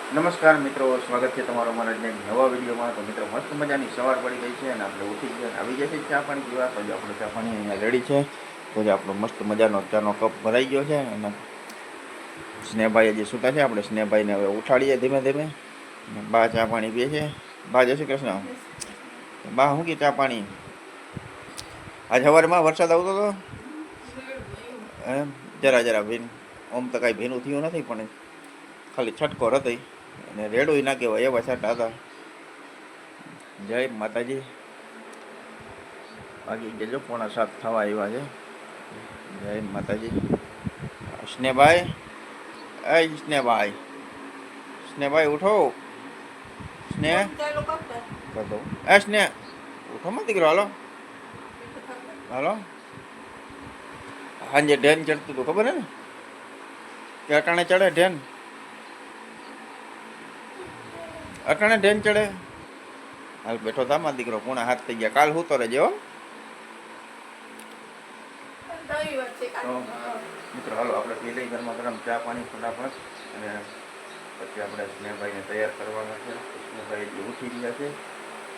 નમસ્કાર મિત્રો, સ્વાગત છે તમારો અમારા નવા વિડીયોમાં. તો મિત્રો મસ્ત મજાની સવાર પડી ગઈ છે અને આપણે ઉઠી ગયા આવી ગયા છે ચા પાણી પીવા. તો આપણો ચા પાણી અહીંયા રેડી છે. તો જે આપણો મસ્ત મજાનો ચાનો કપ ભરાઈ ગયો છે અને સ્નેહભાઈ જે સૂતા છે, આપણે સ્નેહભાઈને હવે ઉઠાડીએ ધીમે ધીમે. બા ચા પાણી પીએ છે. બા જય શ્રી કૃષ્ણ. બા શું કે ચા પાણી? આજ સવારમાં વરસાદ આવતો હતો એમ જરા જરા ભીન. આમ તો કાંઈ ભીનું થયું નથી, પણ ખાલી છટકો હતી અને રેડું ના કહેવાય એવા છાંટા હતા. જય માતાજી. બાકી જજો 6:45 થવા આવ્યા છે. જય માતાજી. સ્નેહભાઈ, સ્નેહભાઈ, સ્નેહભાઈ ઉઠો. સ્નેહ કર દઉં. સ્નેહ ઉઠો માં દીકરો. હાલો હાલો. સાંજે ઢેન ચડતું હતું, ખબર હે ને? કે અટાણે ચડે ઢેન? અટાણે ઢેન ચડે. હાલ બેઠો થામાં દીકરો. 6:45 થઈ ગયા. કાલ હું તો રહેજો. મિત્રો હાલો આપણે પી લઈ ગરમા ગરમ ચા પાણી ફટાફટ, અને પછી આપણે સ્નેહભાઈને તૈયાર કરવાના છે. સ્નેહભાઈ જે ઉઠી ગયા છે.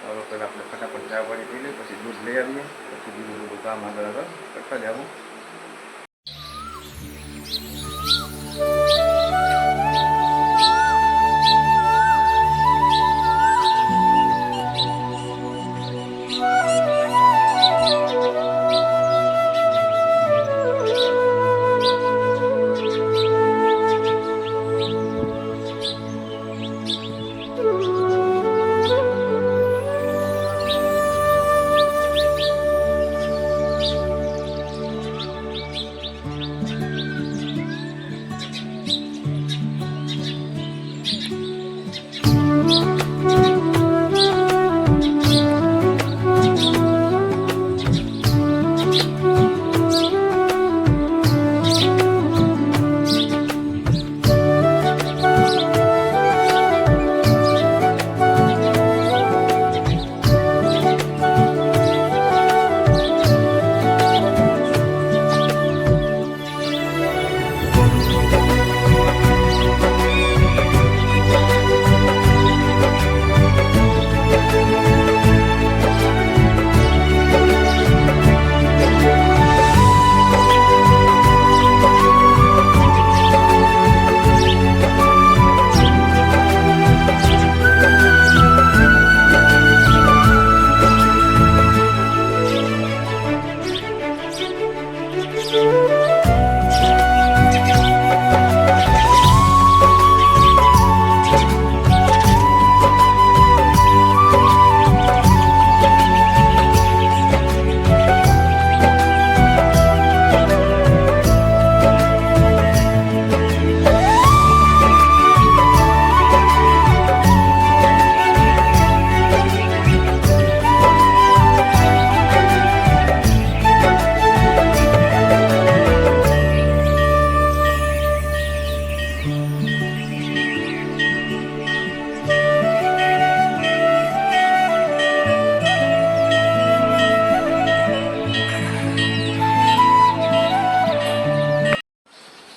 હવે પહેલાં આપણે ફટાફટ ચા પાણી પી લઈએ, પછી દૂધ લઈ આવીએ, પછી બીજું બધું કામ આગળ કરતા જવું.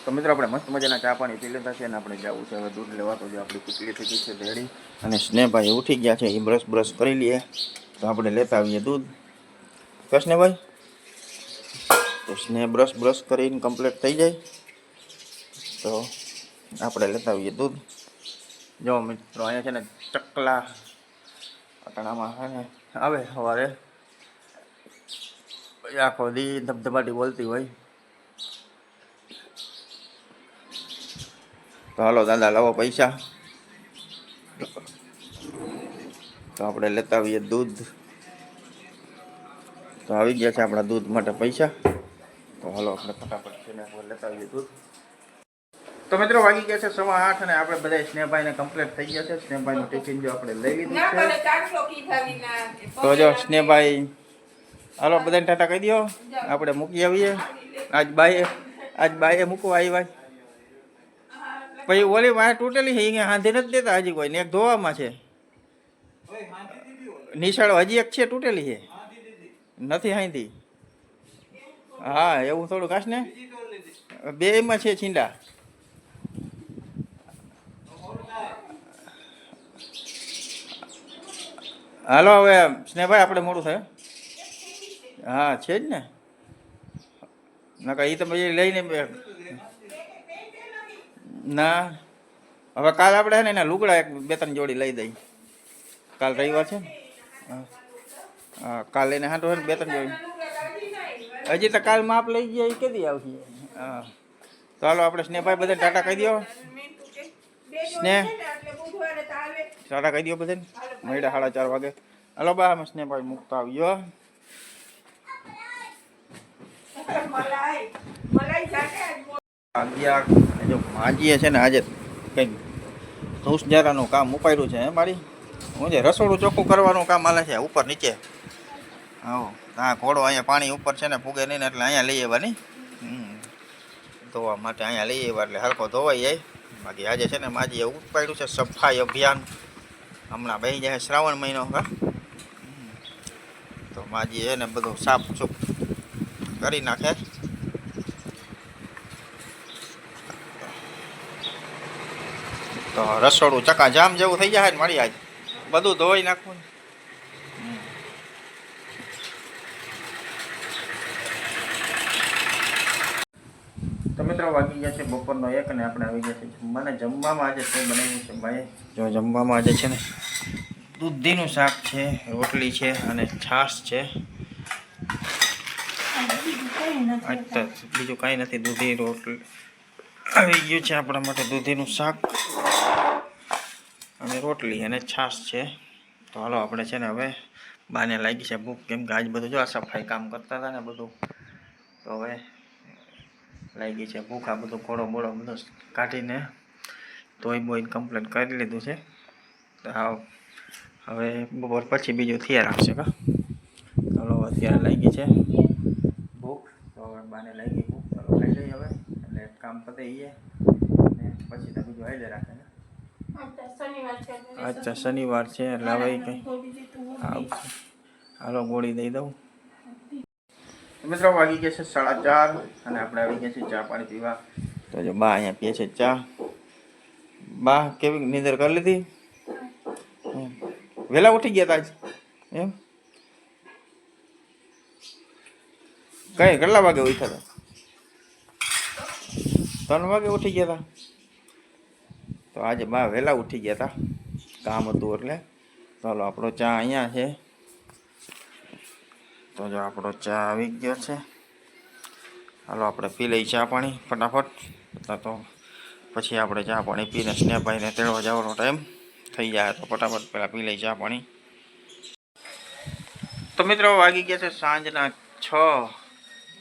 તો મિત્રો આપણે મસ્ત મજાના ચા પાણી પી લીધા છે અને આપણે જવું છે હવે દૂધ લેવા. તો જે આપણી કુટલી થઈ ગઈ છે રેડી, અને સ્નેહભાઈ ઉઠી ગયા છે. એ બ્રશ કરી લઈએ તો આપણે લેતા આવીએ દૂધ. તો સ્નેહભાઈ, તો સ્નેહ બ્રશ કરીને કમ્પ્લીટ થઈ જાય તો આપણે લેતા આવીએ દૂધ. જો મિત્રો અહીંયા છે ને ચકલા અટાણામાં છે ને આવે સવારે, આખો દી ધબધબાટી બોલતી હોય. તો હાલો દાદા લાવો પૈસા. તો આપણે લેતા આવીએ દૂધ. તો આવી ગયા છે આપણા દૂધ માટે પૈસા. તો હાલો આપણે ફટાફટ છે ને લેતા આવીએ દૂધ. તો મિત્રો વાગી ગયા છે 8:15 અને આપણે બધા સ્નેહભાઈને કમ્પ્લીટ થઈ ગયા છે. સ્નેહભાઈનું ટિફિન જો આપણે લઈ લીધું છે. તો જો સ્નેહભાઈ હાલો બધાને ટાટા કહી દો, આપણે મૂકી આવીએ. આજ બાઈએ મૂકવા આવ્યા. પછી ઓલી વાય તૂટેલી છે, અહીંયા હાંધી નથી દેતા હજી કોઈ ને. એક ધોવામાં છે નિશાળો, હજી એક છે તૂટેલી છે, નથી હાંધી. હા એવું થોડું કાશ ને, બે માં છે છીંડા. હાલો હવે સ્નેહભાઈ આપણે મોડું થાય. હા છે જ ને. નકા એ તો પછી લઈને ના હવે કાલ આપણે છે ને એના લુગડા એક 2-3 જોડી લઈ દઈ. કાલ રવિવાર છે ને. હા કાલ લઈને હાટો ને 2-3 જોડી. હજી તો કાલ માપ લઈ ગયા એ કેદી આવશે. હા તો હાલો આપણે સ્નેહભાઈ બધા ટાટા કહી દો. સ્નેહ ટાટા કહી દો બધાને. મળ્યા 4:30 વાગે. હાલો બા અમે સ્નેહભાઈ મૂકતા આવ્યો. જો માજીએ છે ને આજે કંઈક ધૂસજારાનું કામ ઉપાડ્યું છે હે મારી. હું જે રસોડું ચોખ્ખું કરવાનું કામ હાલે છે ઉપર નીચે. હા હા ઘોડો અહીંયા પાણી ઉપર છે ને ફૂગે નહીં ને એટલે અહીંયા લઈ આવવાની ધોવા માટે અહીંયા લઈ આવ્યા એટલે હલકો ધોવાઈ જાય. બાકી આજે છે ને માજીએ ઉપાડ્યું છે સફાઈ અભિયાન. હમણાં બેસી જાય શ્રાવણ મહિનો હા તો માજી એને બધું સાફ સુફ કરી નાખે. તો રસોડું ચકાજામ જેવું થઈ જાય ને મારી આજ બધું ધોઈ નાખવું. તો મિત્રો વાગી ગયા છે બપોરનો 1 અને આપણે આવી ગયા છે જમવાને. જમવામાં આજે શું બનાવ્યું છે ભાઈ? જો જમવામાં આજે છે ને દૂધીનું શાક છે, રોટલી છે અને છાશ છે. બીજું કાંઈ નથી. દૂધી રોટલી આવી ગયું છે આપણા માટે. દૂધીનું શાક અને રોટલી અને છાશ છે. તો હાલો આપણે છે ને હવે બાને લાગી છે ભૂખ, કેમ કે આજ બધું જો આ સફાઈ કામ કરતા હતા ને બધું, તો હવે લાગી છે ભૂખ. આ બધું ઘોડો બોળો બધું કાઢીને ધોઈ બોઈને કમ્પ્લીટ કરી લીધું છે. તો હવે બપોર પછી બીજું થયા રાખશે કા. ચાલો અત્યારે લાગી છે ભૂખ, તો હવે બાને લાગી ભૂખ. ચાલો ખાઈ લઈએ હવે એટલે કામ પતે ને પછી તો બીજું હાઈલે રાખે ને. અચ્છા શનિવાર છે એટલે હવે કંઈ આવશે. હાલો ગોળી દઈ દઉં. મિત્રો વાગી ગયા છે 4:30 અને આપણે આવી ગયા છીએ ચા પાણી પીવા. તો જો બા અહીંયા પીએ છે ચા. બા કેવી નીંદર કરી લીધી? વહેલા ઉઠી ગયા હતા એમ? કઈ કેટલા વાગે ઉઠ્યા હતા? 3 વાગે ઉઠી ગયા હતા. તો આજે બા વહેલા ઉઠી ગયા હતા, કામ હતું એટલે. ચાલો આપણો ચા અહીંયા છે. તો જો આપણો ચા આવી ગયો છે. હાલો આપણે પી લઈ ચા પાણી ફટાફટ. તો પછી આપણે ચા પાણી પીને સ્નેહભાઈને તેડવા જવાનો ટાઈમ થઈ જાય તો ફટાફટ પહેલાં પી લઈ ચા પાણી. તો મિત્રો વાગી ગયા છે સાંજના 6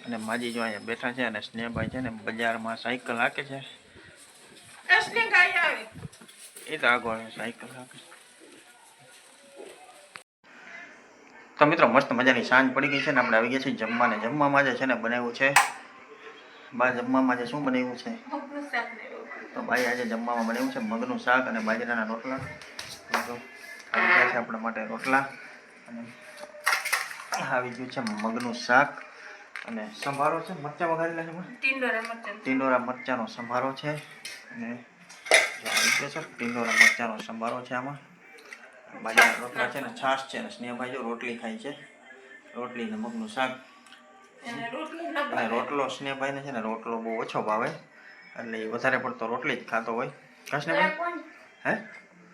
અને માજી જો અહીંયા બેઠા છે અને સ્નેહભાઈ છે ને બજારમાં સાયકલ હાકે છે. એ તો આગળ સાયકલ હાકે. તો મિત્રો મસ્ત મજાની સાંજ પડી ગઈ છે ને આપણે આવી ગયા છીએ જમવાને. જમવામાં જે છે ને બનાવ્યું છે બા, જમવામાં આજે શું બનાવ્યું છે? તો ભાઈ આજે જમવામાં બનાવ્યું છે મગનું શાક અને બાજરાના રોટલા. આવી ગયા છે આપણા માટે રોટલા અને આવી ગયું છે મગનું શાક અને સંભારો છે, મરચાં વઘારેલા છે, ટીંડોરા મરચાંનો સંભારો છે. અને આવી ગયો છે ટીંડોરા મરચાંનો સંભારો છે. આમાં બાજરાના રોટલા છે ને છાશ છે ને સ્નેહભાઈ જો રોટલી ખાય છે. રોટલી ને મગનું શાક. અને રોટલો સ્નેહભાઈને છે ને રોટલો બહુ ઓછો ભાવે એટલે એ વધારે પડતો રોટલી જ ખાતો હોય. સ્નેહભાઈ હે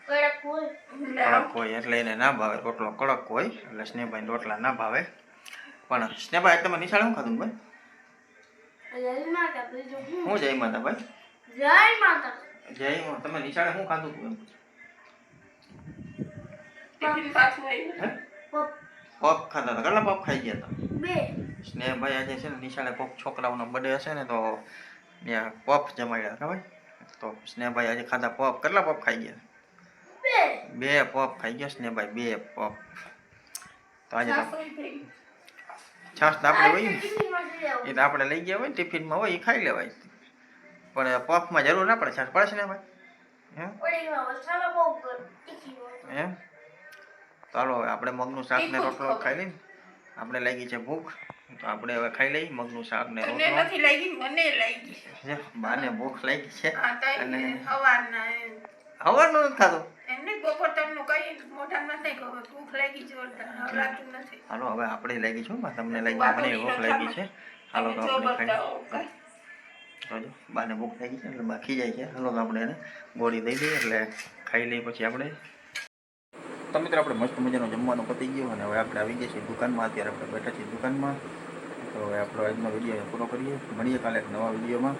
કડક હોય એટલે એને ના ભાવે. રોટલો કડક હોય એટલે સ્નેહભાઈને રોટલા ના ભાવે. પણ સ્નેહભાઈ તમે નિશાળે શું ખાધું ભાઈ? હું જય માતા ભાઈ. જય માતા. તમે નિશાળે શું ખાધું તું એમ? પપ ખાતા હતા. કેટલા પપ ખાઈ ગયા હતા? સ્નેહભાઈ આજે છે ને નિશાળે કોક છોકરાઓનો બર્થડે હશે ને તો ત્યાં પપ જમાડ્યા હતા ભાઈ. તો સ્નેહભાઈ આજે ખાધા પપ. કેટલા પપ ખાઈ ગયા? 2 પપ ખાઈ ગયા સ્નેહભાઈ. 2 પપ. તો આજે છાશ તો આપણે હોય ને એ તો આપણે લઈ ગયા હોય ને ટિફિનમાં હોય એ ખાઈ લેવાય. પણ પફમાં જરૂર ના પડે છાશ. પડે છે ને ભાઈ? એમ ચાલો હવે આપણે મગનું શાક ને રોટલો ખાઈ લઈએ. આપણે લાગી છે ભૂખ તો આપણે હવે ખાઈ લઈએ મગનું શાક ને રોટલો. બાને ભૂખ લાગી છે અને સવારનું નથી ખાધું. બપોર તમને કઈ મોઢામાં નથી ખબર ભૂખ લાગી જોરદાર હલાતું નથી. હાલો હવે આપણે લાગી છું તમને લાગી મને ભૂખ લાગી છે. હાલો તો આપણે ખાઈ જો બાને ભૂખ લાગી છે એટલે બા ખીજાય છે. હાલો તો આપણે એને ગોળી દઈ દઈએ એટલે ખાઈ લઈએ પછી આપણે. તો મિત્રો આપણે મસ્ત મજાનો જમવાનું પતી ગયો અને હવે આપણે આવી ગયા છીએ દુકાનમાં. અત્યારે આપણે બેઠા છીએ દુકાનમાં. તો હવે આપણો આજનો વિડીયો પૂરો કરીએ. મળીએ કાલે એક નવા વિડીયોમાં.